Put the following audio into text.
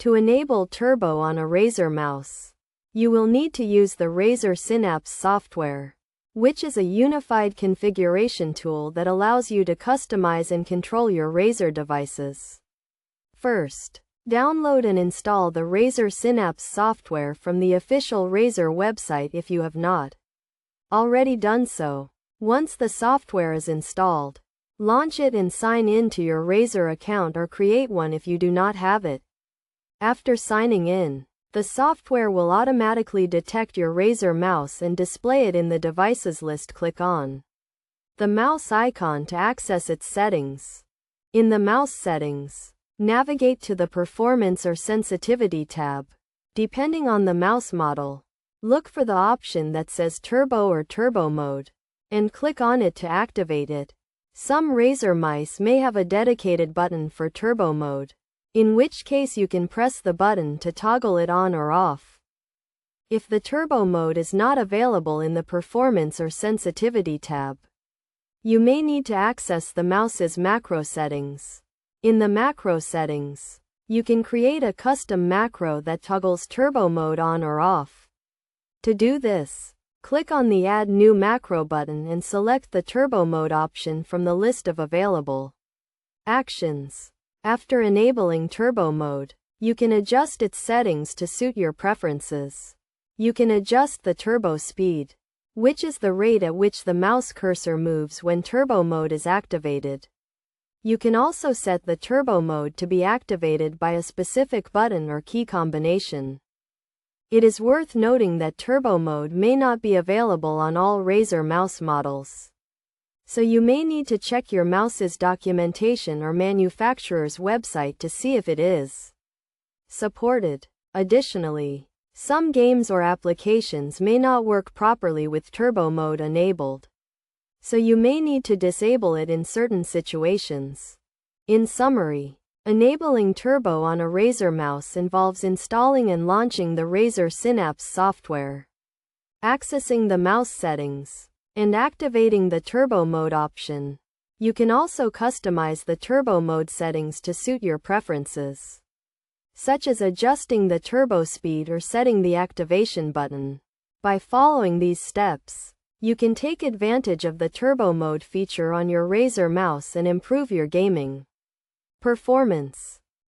To enable Turbo on a Razer mouse, you will need to use the Razer Synapse software, which is a unified configuration tool that allows you to customize and control your Razer devices. First, download and install the Razer Synapse software from the official Razer website if you have not already done so. Once the software is installed, launch it and sign in to your Razer account or create one if you do not have it. After signing in, the software will automatically detect your Razer mouse and display it in the devices list. Click on the mouse icon to access its settings. In the mouse settings, navigate to the Performance or Sensitivity tab. Depending on the mouse model, look for the option that says Turbo or Turbo Mode, and click on it to activate it. Some Razer mice may have a dedicated button for Turbo Mode, in which case you can press the button to toggle it on or off. If the Turbo Mode is not available in the Performance or Sensitivity tab, you may need to access the mouse's macro settings. In the macro settings, you can create a custom macro that toggles Turbo Mode on or off. To do this, click on the Add New Macro button and select the Turbo Mode option from the list of available actions. After enabling Turbo Mode, you can adjust its settings to suit your preferences. You can adjust the turbo speed, which is the rate at which the mouse cursor moves when Turbo Mode is activated. You can also set the Turbo Mode to be activated by a specific button or key combination. It is worth noting that Turbo Mode may not be available on all Razer mouse models, so you may need to check your mouse's documentation or manufacturer's website to see if it is supported. Additionally, some games or applications may not work properly with Turbo Mode enabled, so you may need to disable it in certain situations. In summary, enabling Turbo on a Razer mouse involves installing and launching the Razer Synapse software, accessing the mouse settings, and activating the Turbo Mode option. You can also customize the Turbo Mode settings to suit your preferences, such as adjusting the turbo speed or setting the activation button. By following these steps, you can take advantage of the Turbo Mode feature on your Razer mouse and improve your gaming performance.